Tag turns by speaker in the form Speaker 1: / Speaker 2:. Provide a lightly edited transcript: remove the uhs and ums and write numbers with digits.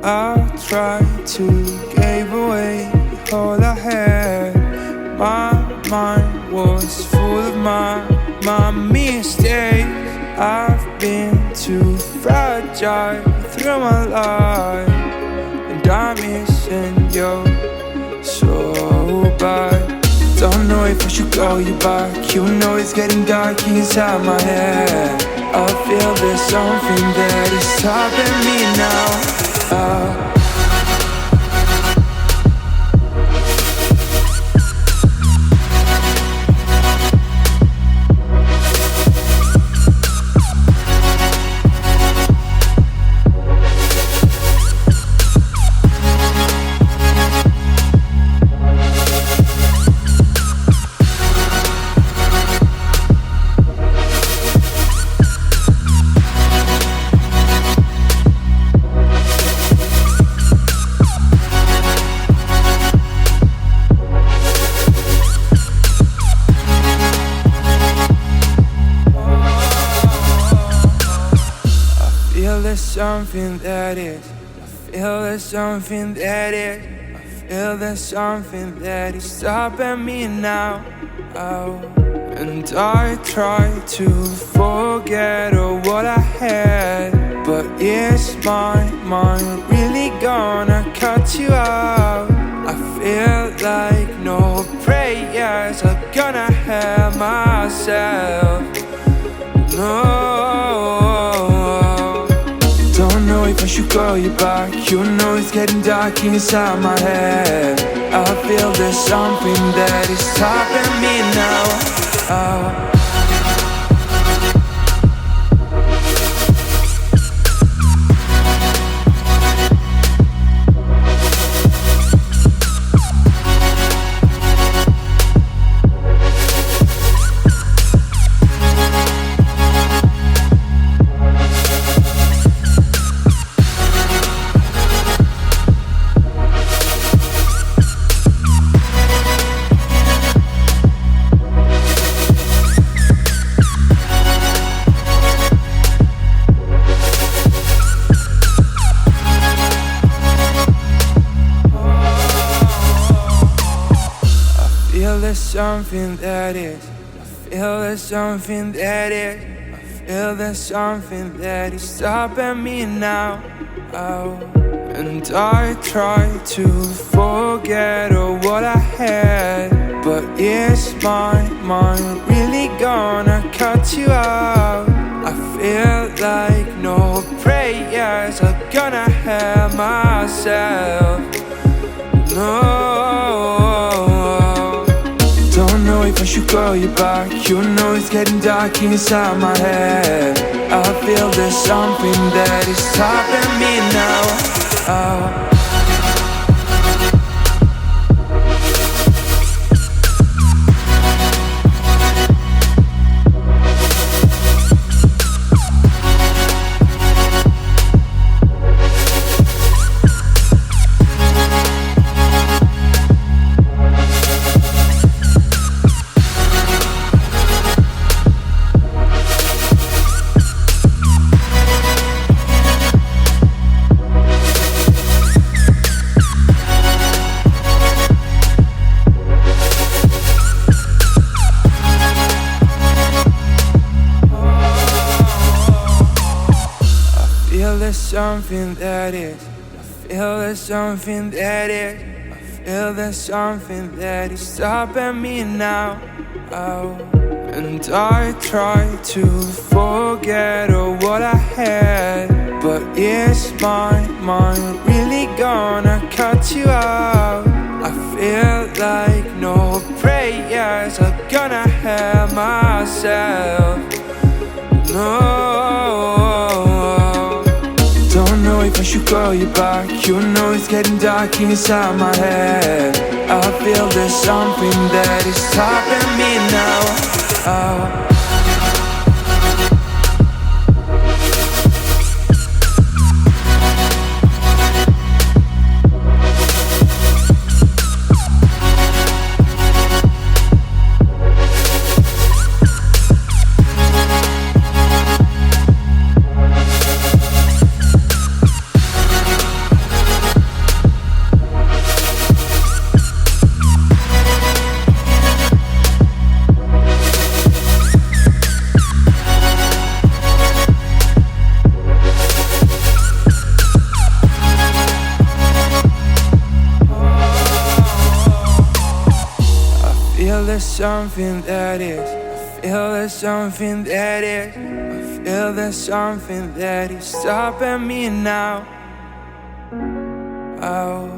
Speaker 1: I tried to give away all I had. My mind was full of my mistakes. I've been too fragile through my life, and I'm missing you so bad. Don't know if I should call you back. You know it's getting dark inside my head. I feel there's something that is stopping me now. There's something that is, I feel there's something that is, I feel there's something that is stopping me now. And I try to forget all what I had, but is my mind really gonna cut you out? I feel like no prayers are gonna help myself. No, don't know if I should call you back. You know it's getting dark inside my head. I feel there's something that is stopping me now. There's something that is, I feel there's something that is, I feel there's something that is stopping me now. And I try to forget all what I had, but is my mind really gonna cut you out? I feel like no prayers are gonna help myself. No, don't know if I should call you back. You know it's getting dark inside my head. I feel there's something that is stopping me now. There's something that is, I feel there's something that is, I feel there's something that is stopping me now. And I try to forget all what I had, but is my mind really gonna cut you out? I feel like no prayers are gonna help myself. No, don't know if I should call you back. You know it's getting dark inside my head. I feel there's something that is stopping me now. something that is. I feel there's something that is. I feel there's something that is stopping me now. Oh.